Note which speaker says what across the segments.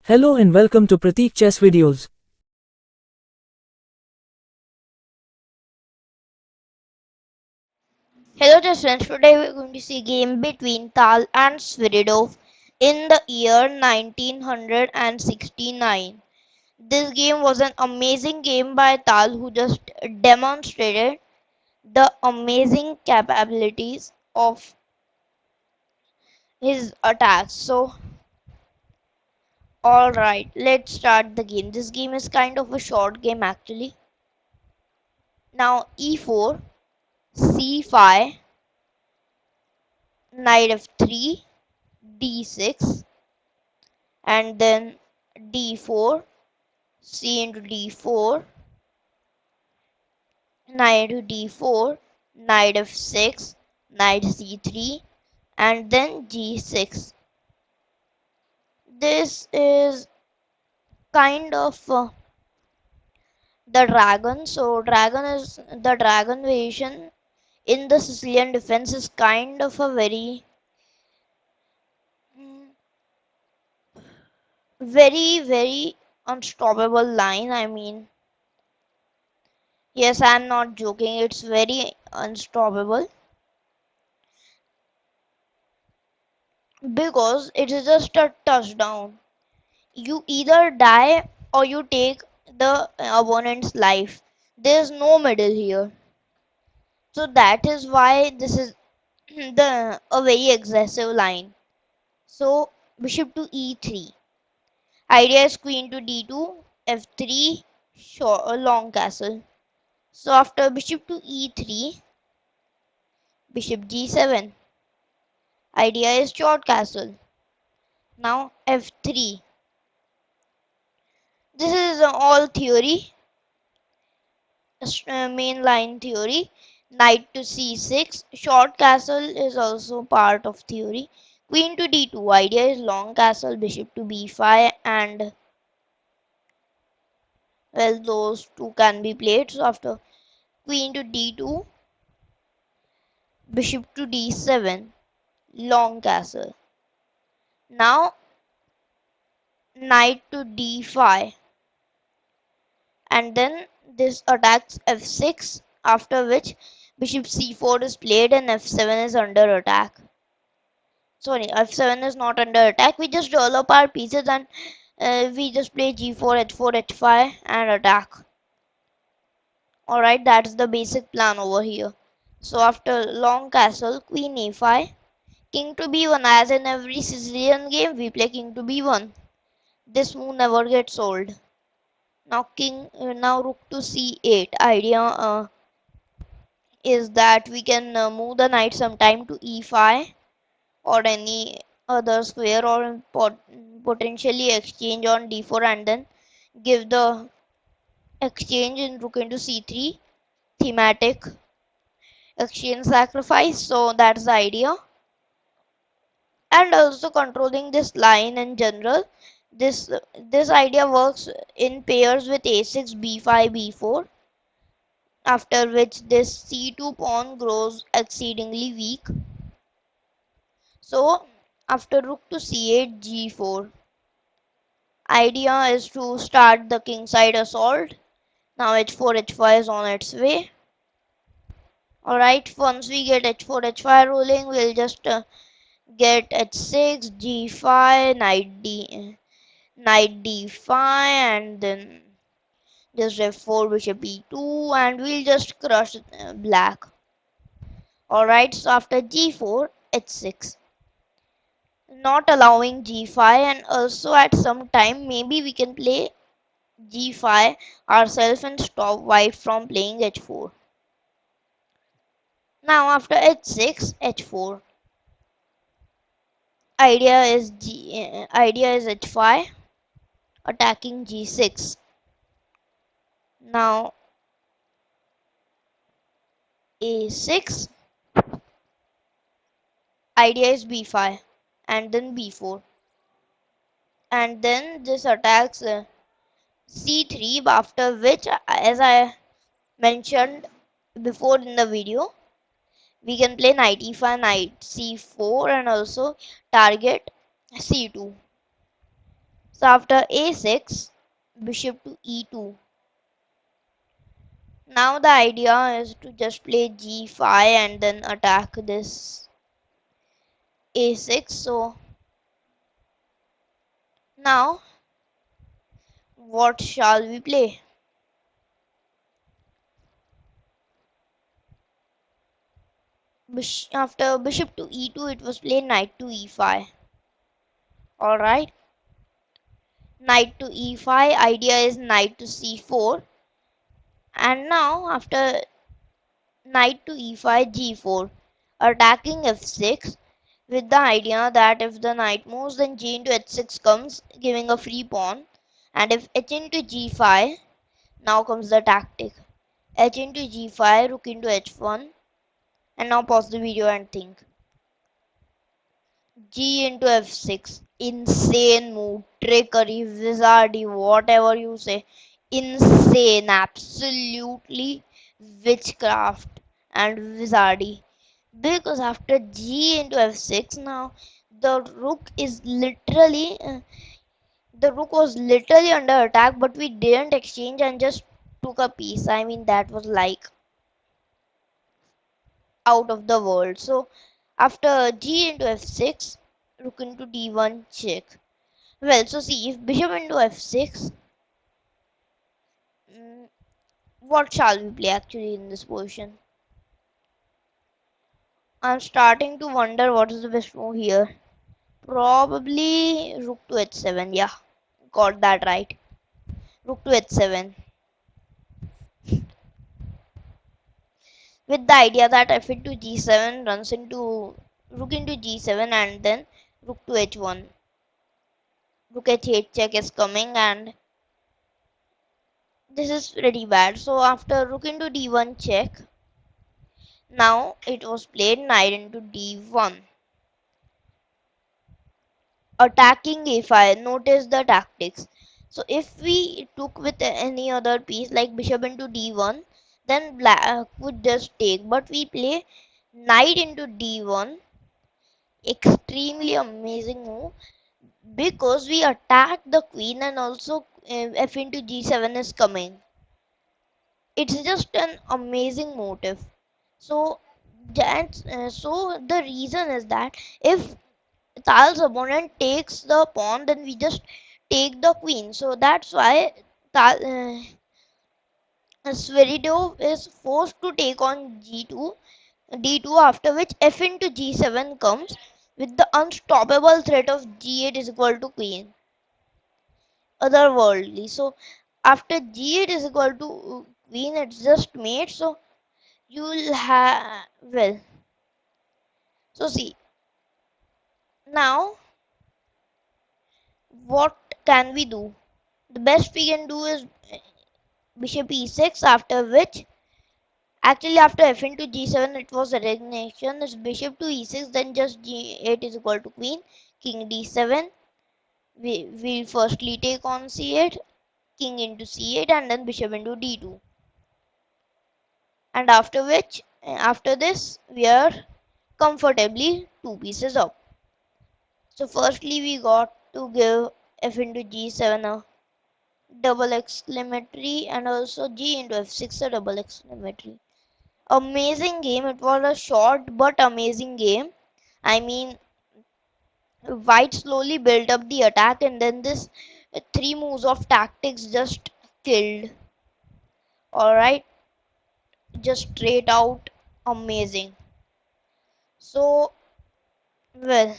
Speaker 1: Hello and welcome to Pratik Chess Videos.
Speaker 2: Hello dear friends, today we are going to see a game between Tal and Sviridov in the year 1969. This game was an amazing game by Tal who just demonstrated the amazing capabilities of his attacks. So, alright, let's start the game. This game is kind of a short game actually. Now, e4, c5, knight f3, d6, and then d4, c into d4, knight to d4, knight f6, knight c3, and then g6. This is kind of the dragon. So dragon is the dragon variation in the Sicilian defense is kind of a very unstoppable line. I mean, yes, I'm not joking. It's very unstoppable because it is just a touchdown. You either die or you take the opponent's life. There's no middle here. So that is why this is the a very aggressive line. So bishop to e3. Idea is queen to d2, f3, short, a long castle. So after bishop to e3, bishop g7. Idea is short castle. Now f3. This is all theory, main line theory. Knight to c6. Short castle is also part of theory. Queen to d2. Idea is long castle. Bishop to b5. And well, those two can be played. So after queen to d2, bishop to d7. Long castle. Now knight to d5. And then this attacks f6. After which bishop c4 is played and f7 is under attack. Sorry, f7 is not under attack. We just develop our pieces and we just play g4, h4, h5 and attack. Alright, that's the basic plan over here. So after long castle, queen a5, king to b1. As in every Sicilian game, we play king to b1. This move never gets old. Now now rook to c8. Idea is that we can move the knight sometime to e5 or any other square, or potentially exchange on d4 and then give the exchange in rook into c3, thematic exchange sacrifice. So that's the idea. And also controlling this line in general, this idea works in pairs with a6, b5, b4, after which this c2 pawn grows exceedingly weak. So after rook to c8, g4. Idea is to start the kingside assault. Now h4, h5 is on its way. Alright, once we get h4, h5 rolling, we'll just get h6, g5, knight d5, and then just f4, bishop e2, and we'll just crush black. Alright, so after g4, h6. Not allowing g5, and also at some time maybe we can play g5 ourselves and stop white from playing h4. Now after h6, h4. Idea is h5 attacking g6. Now a6. Idea is b5 and then b4. And then this attacks c3, after which, as I mentioned before in the video, we can play knight e5, knight c4, and also target c2. So after a6, bishop to e2. Now the idea is to just play g5 and then attack this a6. So now what shall we play? After bishop to e2, it was played knight to e5. Alright, knight to e5. Idea is knight to c4. And now after knight to e5, g4, attacking f6 with the idea that if the knight moves, then g into h6 comes, giving a free pawn. And if h into g5, now comes the tactic. H into g5, rook into h1. And now pause the video and think. G into f6. Insane move. Trickery, wizardy, whatever you say. Insane. Absolutely witchcraft and wizardy. Because after G into f6, now the rook is literally. The rook was literally under attack, but we didn't exchange and just took a piece. I mean, that was like out of the world. So after g into f6, rook into d1 check. Well, so see, if bishop into f6, mm, what shall we play actually in this position? I'm starting to wonder what is the best move here. Probably rook to h7. Yeah, got that right. Rook to h7. With the idea that f into g7 runs into rook into g7 and then rook to h1. Rook h8 check is coming and this is pretty bad. So after rook into d1 check, now it was played knight into d1. Attacking a5. Notice the tactics. So if we took with any other piece like bishop into d1, then black would just take. But we play knight into d1. Extremely amazing move because we attack the queen and also f into g7 is coming. It's just an amazing motive. So so the reason is that if Tal's opponent takes the pawn, then we just take the queen. So that's why Tal, Sviridov is forced to take on g2, d2, after which f into g7 comes with the unstoppable threat of g8 is equal to queen. Otherworldly. So after g8 is equal to queen, it's just mate. So you'll have, well, so see, now what can we do? The best we can do is bishop e6, after which actually after f into g7 it was a resignation. It's bishop to e6, then just g8 is equal to queen, king d7. We'll firstly take on c8, king into c8, and then bishop into d2. And after which, after this, we are comfortably two pieces up. So firstly we got to give f into g7 a double exclamatory and also g into f6 a double exclamatory. Amazing game. It was a short but amazing game. I mean, white slowly built up the attack and then this three moves of tactics just killed. Alright, just straight out amazing. So, well,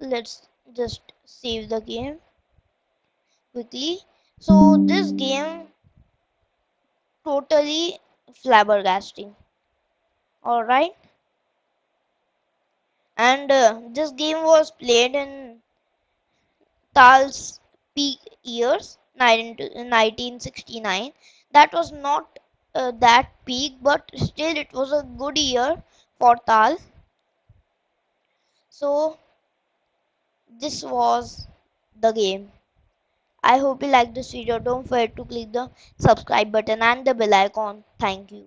Speaker 2: let's just save the game quickly. So, this game totally flabbergasting. Alright, and this game was played in Tal's peak years, 1969. That was not that peak, but still it was a good year for Tal. So this was the game. I hope you liked this video. Don't forget to click the subscribe button and the bell icon. Thank you.